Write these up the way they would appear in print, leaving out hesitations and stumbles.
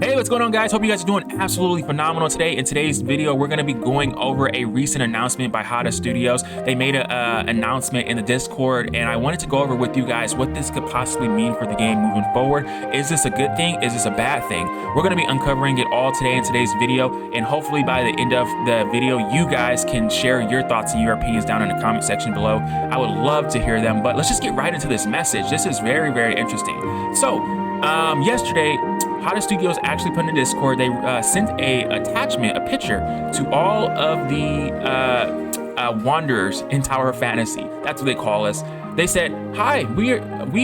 Hey, what's going on, guys? Hope you guys are doing absolutely phenomenal today. In today's video, we're going to be going over a recent announcement by Hada Studios. They made an announcement in the Discord, and I wanted to go over with you guys what this could possibly mean for the game moving forward. Is this a good thing? Is this a bad thing? We're going to be uncovering it all today in today's video, and hopefully by the end of the video, you guys can share your thoughts and your opinions down in the comment section below. I would love to hear them, but let's just get right into this message. This is very, very interesting. So, yesterday, Hada Studios actually put in the Discord, they sent a picture to all of the wanderers in Tower of Fantasy. That's what they call us. They said, "Hi, we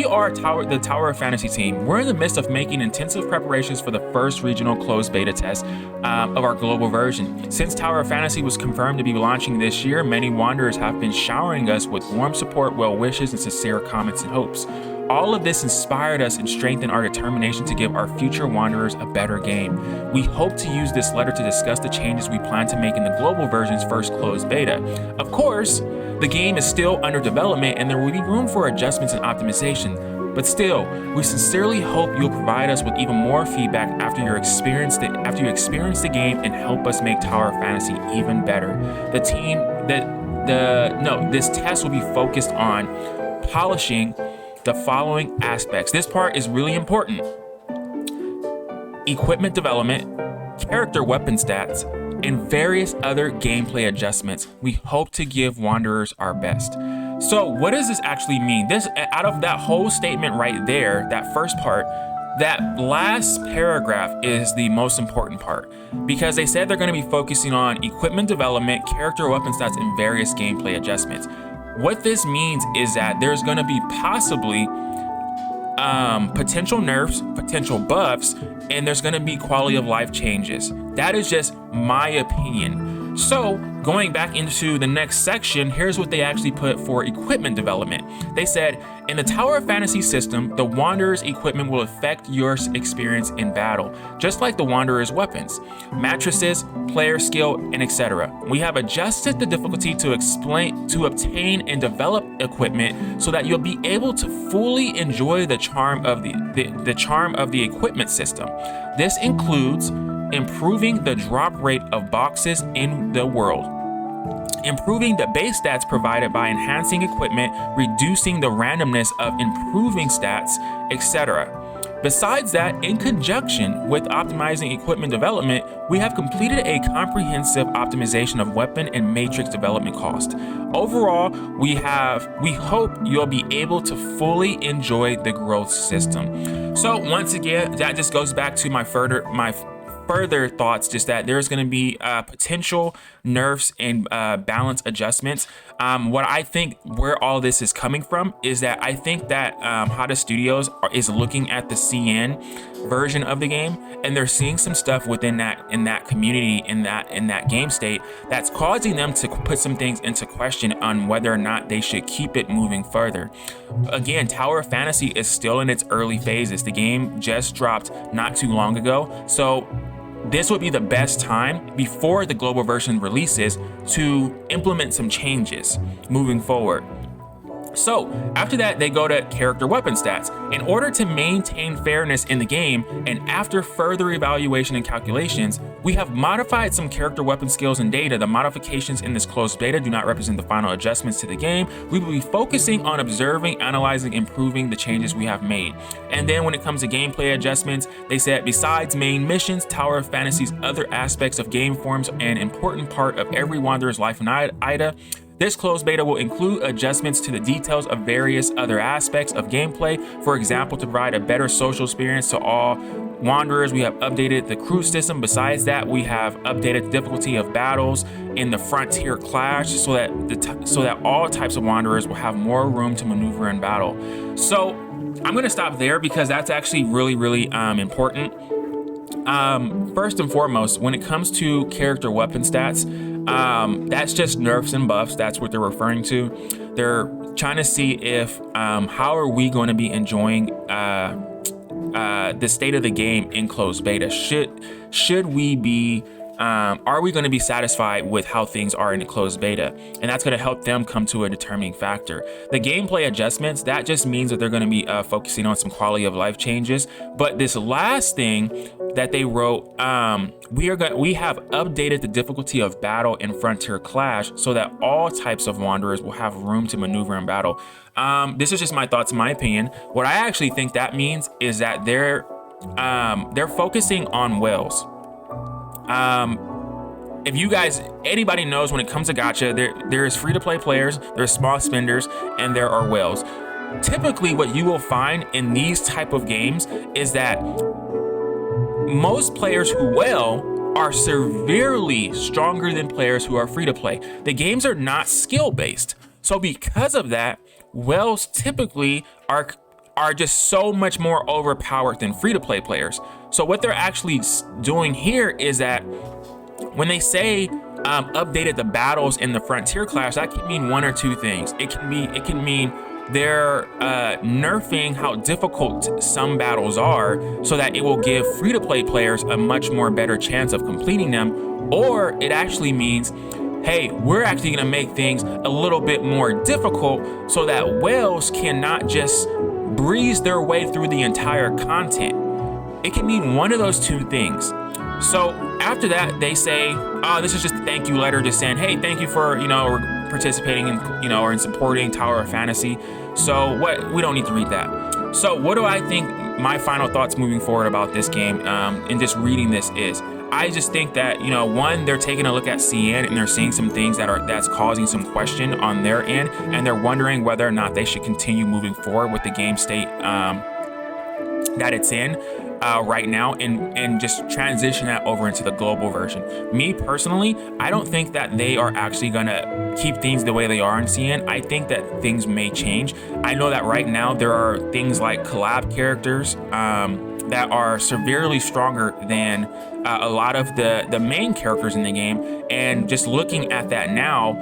are the Tower of Fantasy team. We're in the midst of making intensive preparations for the first regional closed beta test of our global version. Since Tower of Fantasy was confirmed to be launching this year, many wanderers have been showering us with warm support, well wishes, and sincere comments and hopes. All of this inspired us and strengthened our determination to give our future wanderers a better game. We hope to use this letter to discuss the changes we plan to make in the global version's first closed beta. Of course, the game is still under development and there will be room for adjustments and optimization. But still, we sincerely hope you'll provide us with even more feedback after you experience the game and help us make Tower of Fantasy even better. This test will be focused on polishing the following aspects." This part is really important: equipment development, character weapon stats, and various other gameplay adjustments. We hope to give wanderers our best. So what does this actually mean? This, out of that whole statement right there, that first part, that last paragraph is the most important part, because they said they're going to be focusing on equipment development, character weapon stats, and various gameplay adjustments. What this means is that there's going to be possibly potential nerfs, potential buffs, and there's going to be quality of life changes. That is just my opinion. So going back into the next section, here's what they actually put for equipment development. They said, in the Tower of Fantasy system, the Wanderer's equipment will affect your experience in battle, just like the Wanderer's weapons, mattresses, player skill, and etc. We have adjusted the difficulty to obtain and develop equipment so that you'll be able to fully enjoy the charm of the equipment system. This includes improving the drop rate of boxes in the world, improving the base stats provided by enhancing equipment, reducing the randomness of improving stats, etc. Besides that, in conjunction with optimizing equipment development, we have completed a comprehensive optimization of weapon and matrix development cost. Overall, we hope you'll be able to fully enjoy the growth system." So once again, that just goes back to my further thoughts, just that there's going to be potential nerfs and balance adjustments. What I think where all this is coming from is that I think that Hada Studios is looking at the CN version of the game, and they're seeing some stuff within that community, in that game state, that's causing them to put some things into question on whether or not they should keep it moving further. Again, Tower of Fantasy is still in its early phases. The game just dropped not too long ago, so this would be the best time before the global version releases to implement some changes moving forward. So after that, they go to character weapon stats. In order to maintain fairness in the game, and after further evaluation and calculations, we have modified some character weapon skills and data. The modifications in this closed beta do not represent the final adjustments to the game. We will be focusing on observing, analyzing, improving the changes we have made. And then when it comes to gameplay adjustments, they said, besides main missions, Tower of Fantasy's other aspects of game forms an important part of every wanderer's life in Ida. This closed beta will include adjustments to the details of various other aspects of gameplay. For example, to provide a better social experience to all wanderers, we have updated the crew system. Besides that, we have updated the difficulty of battles in the Frontier Clash so that all types of wanderers will have more room to maneuver in battle. So I'm going to stop there because that's actually really, really important. First and foremost, when it comes to character weapon stats, that's just nerfs and buffs. That's what they're referring to. They're trying to see if how are we going to be enjoying the state of the game in closed beta. Should we be are we going to be satisfied with how things are in a closed beta? And that's going to help them come to a determining factor. The gameplay adjustments, that just means that they're going to be focusing on some quality of life changes. But this last thing that they wrote, we have updated the difficulty of battle in Frontier Clash so that all types of wanderers will have room to maneuver in battle. This is just my thoughts, my opinion. What I actually think that means is that they're focusing on whales. If you guys, anybody knows, when it comes to gacha, there's free-to-play players, there's small spenders, and there are whales. Typically, what you will find in these type of games is that most players who whale are severely stronger than players who are free-to-play. The games are not skill-based. So because of that, whales typically are just so much more overpowered than free-to-play players. So what they're actually doing here is that when they say updated the battles in the Frontier Clash, that can mean one or two things. It can mean they're nerfing how difficult some battles are so that it will give free-to-play players a much more better chance of completing them, or it actually means, hey, we're actually gonna make things a little bit more difficult so that whales cannot just breeze their way through the entire content. It can mean one of those two things. So after that, they say, oh, this is just a thank you letter, just saying, hey, thank you for, participating in, or in supporting Tower of Fantasy. So we don't need to read that. So what do I think my final thoughts moving forward about this game, and just reading this is? I just think that, one, they're taking a look at CN and they're seeing some things that's causing some question on their end, and they're wondering whether or not they should continue moving forward with the game state that it's in right now, and just transition that over into the global version. Me personally, I don't think that they are actually gonna keep things the way they are in CN. I think that things may change. I know that right now there are things like collab characters that are severely stronger than a lot of the main characters in the game, and just looking at that now,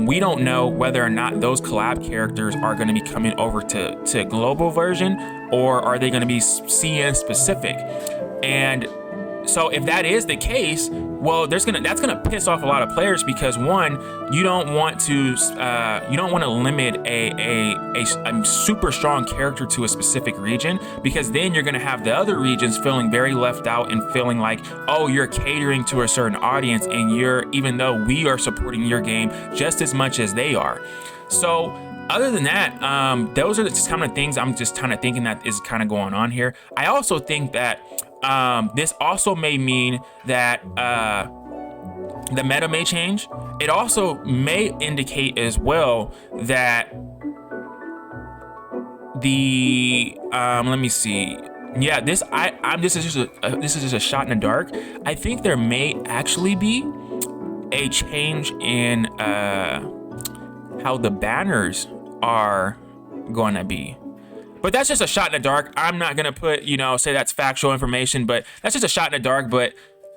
we don't know whether or not those collab characters are going to be coming over to global version, or are they going to be CN specific. And so if that is the case, well, that's gonna piss off a lot of players, because one, you don't want to limit a super strong character to a specific region, because then you're gonna have the other regions feeling very left out and feeling like, oh, you're catering to a certain audience, and even though we are supporting your game just as much as they are. So other than that, those are just kind of things I'm just kind of thinking that is kind of going on here. I also think that this also may mean that the meta may change. It also may indicate as well that the let me see. Yeah, this is just a shot in the dark. I think there may actually be a change in how the banners are going to be. But that's just a shot in the dark. I'm not gonna put, say that's factual information, but that's just a shot in the dark. But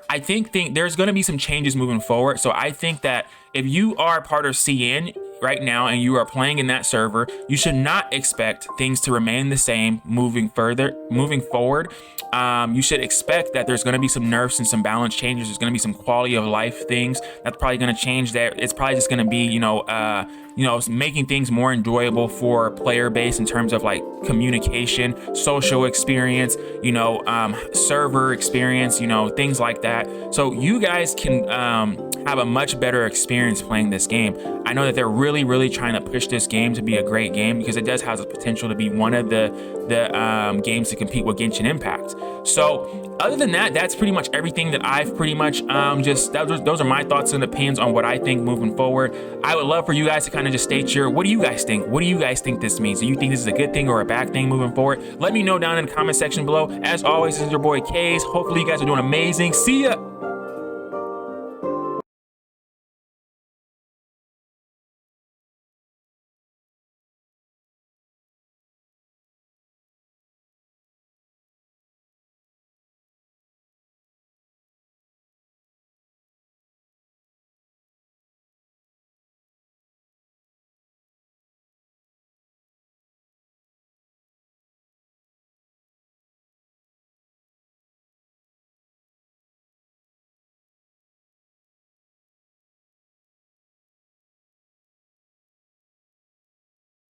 I think there's gonna be some changes moving forward. So I think that if you are part of CN right now and you are playing in that server, you should not expect things to remain the same moving forward. You should expect that there's going to be some nerfs and some balance changes. There's going to be some quality of life things that's probably going to change. That it's probably just going to be making things more enjoyable for player base in terms of like communication, social experience, server experience, things like that. So you guys can have a much better experience playing this game. I know that they're really trying to push this game to be a great game, because it does have the potential to be one of the games to compete with Genshin Impact. So other than that, that's pretty much everything that I've pretty much those are my thoughts and opinions on what I think moving forward. I would love for you guys to kind of just state what do you guys think? What do you guys think this means? Do you think this is a good thing or a bad thing moving forward? Let me know down in the comment section below. As always, this is your boy Kays. Hopefully you guys are doing amazing. See ya.